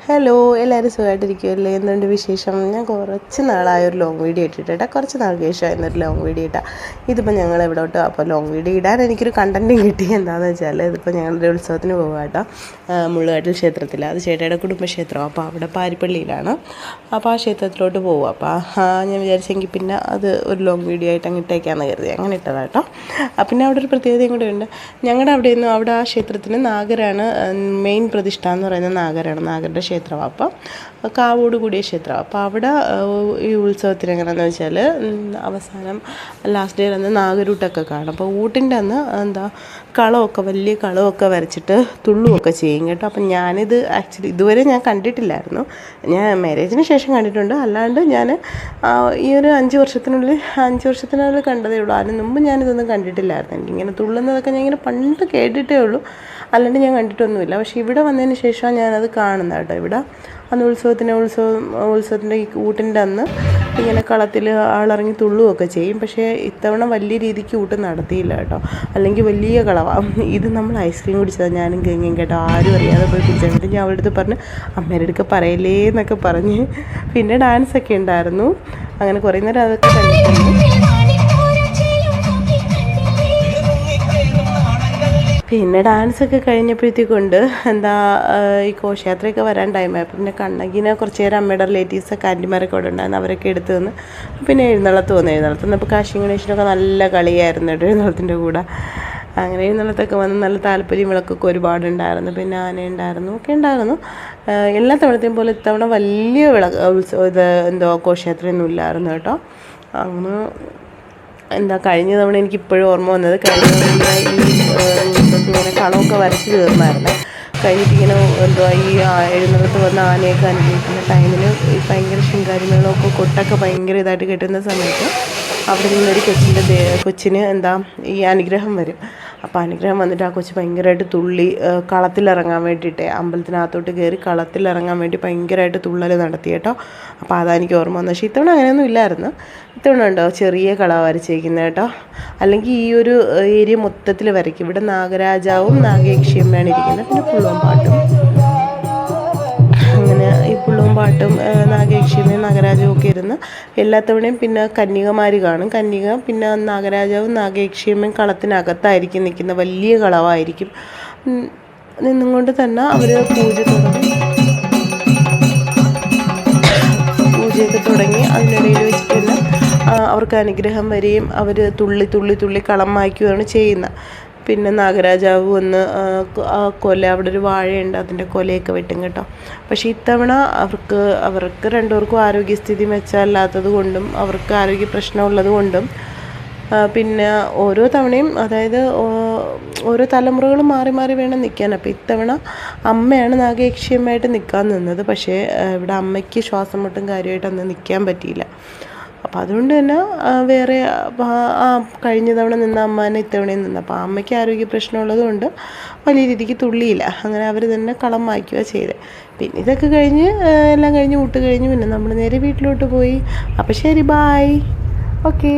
Hello, എല്ലാവരും സുഖമായിട്ടിരിക്കുമല്ലേ? എന്തുകൊണ്ട് വിശേഷം? ഞാൻ കുറച്ച് നാളായൊരു ലോങ് വീഡിയോ ഇട്ടിട്ടാ, കുറച്ച് നാൾക്ക് ശേഷമായിരുന്നൊരു ലോങ് വീഡിയോ ഇട്ടാൽ. ഇതിപ്പോൾ ഞങ്ങൾ എവിടോട്ടോ അപ്പോൾ ലോങ് വീഡിയോ ഇടാൻ എനിക്കൊരു കണ്ടൻറ്റും കിട്ടി. എന്താണെന്ന് വെച്ചാൽ ഇതിപ്പോൾ ഞങ്ങളുടെ ഉത്സവത്തിന് പോകുക കേട്ടോ, മുള്ളുകാട്ടിൽ ക്ഷേത്രത്തിൽ. അത് ചേട്ടയുടെ കുടുംബക്ഷേത്രം. അപ്പോൾ അവിടെ പാരിപ്പള്ളിയിലാണ്. അപ്പോൾ ആ ക്ഷേത്രത്തിലോട്ട് പോകും. അപ്പോൾ ഞാൻ വിചാരിച്ചെങ്കിൽ പിന്നെ അത് ഒരു ലോങ് വീഡിയോ ആയിട്ട് അങ്ങ് ഇട്ടേക്കാമെന്ന് കരുതി അങ്ങനെ ഇട്ടതാണ് കേട്ടോ. പിന്നെ അവിടെ ഒരു പ്രത്യേകതയും കൂടെ ഉണ്ട്. ഞങ്ങളുടെ അവിടെ ആ ക്ഷേത്രത്തിന് നാഗരാണ് മെയിൻ പ്രതിഷ്ഠ എന്ന് പറയുന്നത്. നാഗരുടെ ക്ഷേത്രമാണ്. അപ്പം കാവോട് കൂടിയ ക്ഷേത്രമാണ്. അപ്പോൾ അവിടെ ഈ ഉത്സവത്തിന് എങ്ങനെയാണെന്ന് വെച്ചാൽ അവസാനം ലാസ്റ്റ് ഡേ അന്ന് നാഗരൂട്ടൊക്കെ കാണും. അപ്പോൾ ഊട്ടിൻ്റെ അന്ന് വലിയ കളമൊക്കെ വരച്ചിട്ട് തുള്ളുമൊക്കെ ചെയ്യും കേട്ടോ. അപ്പം ഞാനിത് ആക്ച്വലി ഇതുവരെ ഞാൻ കണ്ടിട്ടില്ലായിരുന്നു. ഞാൻ മാരേജിന് ശേഷം കണ്ടിട്ടുണ്ട്. അല്ലാണ്ട് ഞാൻ ഈ ഒരു 5 വർഷത്തിനുള്ളിൽ കണ്ടതേ ഉള്ളൂ. അതിന് മുമ്പ് ഞാനിതൊന്നും കണ്ടിട്ടില്ലായിരുന്നു. എനിക്കിങ്ങനെ തുള്ളുന്നതൊക്കെ ഞാൻ ഇങ്ങനെ പണ്ട് കേട്ടിട്ടേ ഉള്ളൂ, അല്ലാണ്ട് ഞാൻ കണ്ടിട്ടൊന്നുമില്ല. പക്ഷേ ഇവിടെ വന്നതിന് ശേഷമാണ് ഞാനത് കാണുന്നത് കേട്ടോ. ഇവിടെ അന്ന് ഉത്സവത്തിൻ്റെ ഈ ഊട്ടിൻ്റെ അന്ന് ഇങ്ങനെ കളത്തിൽ ആളിറങ്ങി തുള്ളുമൊക്കെ ചെയ്യും. പക്ഷേ ഇത്തവണ വലിയ രീതിക്ക് ഊട്ട് നടത്തിയില്ല കേട്ടോ. അല്ലെങ്കിൽ വലിയ കളവാണ്. ഇത് നമ്മൾ ഐസ്ക്രീം കുടിച്ചതാണ് ഞാനും ഗംഗയും കേട്ടോ. ആരും അറിയാതെ പോയി കുടിച്ചിട്ട് ഞാൻ അവരുടെ അടുത്ത് പറഞ്ഞ് അമ്മേരുടെ അടുത്ത് പറയല്ലേ എന്നൊക്കെ പറഞ്ഞ്. പിന്നെ ഡാൻസൊക്കെ ഉണ്ടായിരുന്നു. അങ്ങനെ കുറേ നേരം അതൊക്കെ കണ്ടിട്ടുണ്ട്. പിന്നെ ഡാൻസൊക്കെ കഴിഞ്ഞപ്പോഴത്തേക്കൊണ്ട് ഈ ഘോഷയാത്രയൊക്കെ വരാൻ ടൈമായപ്പോൾ പിന്നെ കണ്ണകിനെ കുറച്ച് നേരം അമ്മയുടെ റിലേറ്റീവ്സൊക്കെ ആൻറ്റിമാരൊക്കെ അവിടെ ഉണ്ടായിരുന്നു. അവരൊക്കെ എടുത്ത് തന്ന് പിന്നെ എഴുന്നള്ളത്ത് വന്നപ്പോൾ കാശി ഗണേശനൊക്കെ നല്ല കളിയായിരുന്നു കേട്ടോ എഴുന്നള്ളത്തിൻ്റെ കൂടെ. അങ്ങനെ എഴുന്നള്ളത്തൊക്കെ വന്ന് നല്ല താല്പര്യം വിളക്കൊക്കെ ഒരുപാടുണ്ടായിരുന്നു. പിന്നെ ആനയുണ്ടായിരുന്നു ഒക്കെ ഉണ്ടായിരുന്നു. എല്ലാ തവണത്തെയും പോലെ ഇത്തവണ വലിയ ഘോഷയാത്രയൊന്നും ഇല്ലായിരുന്നു കേട്ടോ. അങ്ങനെ കഴിഞ്ഞ തവണ എനിക്കിപ്പോഴും ഓർമ്മ വന്നത്, കഴിഞ്ഞ തവണ ഇങ്ങനെ കളമൊക്കെ വരച്ച് തീർന്നായിരുന്നു. കഴിഞ്ഞിട്ടിങ്ങനെ ഈ എഴുന്നള്ളത്ത് വന്ന ആനയൊക്കെ അനുഭവിക്കുന്ന ടൈമിൽ ഈ ഭയങ്കര ശൃംഗാരിമേളമൊക്കെ കൊട്ടൊക്കെ ഭയങ്കര ഇതായിട്ട് കെട്ടുന്ന സമയത്ത് അവിടെ നിന്നൊരു കൊച്ചിന് ഈ അനുഗ്രഹം വരും. അപ്പോൾ അനുഗ്രഹം വന്നിട്ട് ആ കൊച്ച് ഭയങ്കരമായിട്ട് തുള്ളി കളത്തിലിറങ്ങാൻ വേണ്ടിയിട്ട് അമ്പലത്തിനകത്തോട്ട് കയറി കളത്തിലിറങ്ങാൻ വേണ്ടി ഭയങ്കരമായിട്ട് തുള്ളൽ നടത്തി കേട്ടോ. അപ്പോൾ അതെനിക്ക് ഓർമ്മ വന്നു. പക്ഷേ ഇത്തവണ അങ്ങനെയൊന്നും ഇല്ലായിരുന്നു. ഇത്തവണ ഉണ്ടോ ചെറിയ കള വരച്ചേക്കുന്നത് കേട്ടോ. അല്ലെങ്കിൽ ഈ ഒരു ഏരിയ മൊത്തത്തിൽ വരയ്ക്കും. ഇവിടെ നാഗരാജാവും നാഗയക്ഷിയമ്മയാണ് ഇരിക്കുന്നത്. പിന്നെ പുള്ളുവൻ പാട്ടും, അങ്ങനെ ഈ പുള്ളുവൻ പാട്ടും നാഗയക്ഷിയമ്മയും നാഗരാജാവും ഒക്കെ ഇരുന്ന് എല്ലാ തവണയും പിന്നെ കന്യകമാർ കാണും. പിന്നെ നാഗരാജാവും നാഗയക്ഷിയമ്മയും കളത്തിനകത്തായിരിക്കും നിൽക്കുന്ന. വലിയ കളവായിരിക്കും. നിന്നുകൊണ്ട് തന്നെ അവർ പൂജയൊക്കെ തുടങ്ങി അതിനിടയിൽ വെച്ചിട്ട് അവർക്ക് അനുഗ്രഹം വരികയും അവർ തുള്ളി കളം മായ്ക്കുകയാണ് ചെയ്യുന്നത്. പിന്നെ നാഗരാജാവ് വന്ന് അവിടെ ഒരു വാഴയുണ്ട്, അതിൻ്റെ കൊലയൊക്കെ വെട്ടും കേട്ടോ. പക്ഷേ ഇത്തവണ അവർക്ക് രണ്ടുപേർക്കും ആരോഗ്യസ്ഥിതി മെച്ചമല്ലാത്തത് കൊണ്ടും അവർക്ക് ആരോഗ്യ പ്രശ്നമുള്ളത് കൊണ്ടും പിന്നെ ഓരോ തവണയും അതായത് ഓരോ തലമുറകളും മാറി വേണം നിൽക്കാൻ. അപ്പോൾ ഇത്തവണ അമ്മയാണ് നാഗയക്ഷിയമ്മയായിട്ട് നിൽക്കാൻ നിന്നത്. പക്ഷേ ഇവിടെ അമ്മയ്ക്ക് ശ്വാസം മുട്ടും കാര്യമായിട്ട് അന്ന് നിൽക്കാൻ പറ്റിയില്ല. അപ്പോൾ അതുകൊണ്ട് തന്നെ വേറെ കഴിഞ്ഞ തവണ നിന്ന അമ്മേനെ ഇത്തവണയും നിന്ന്. അപ്പോൾ അമ്മയ്ക്ക് ആരോഗ്യ പ്രശ്നമുള്ളത് കൊണ്ട് വലിയ രീതിക്ക് തുള്ളിയില്ല. അങ്ങനെ അവർ തന്നെ കളം മായ്ക്കുക ചെയ്തത്. പിന്നെ ഇതൊക്കെ കഴിഞ്ഞ് എല്ലാം കഴിഞ്ഞ് ഊട്ട് കഴിഞ്ഞ് പിന്നെ നമ്മൾ നേരെ വീട്ടിലോട്ട് പോയി. അപ്പോൾ ശരി, ബായ്, ഓക്കേ.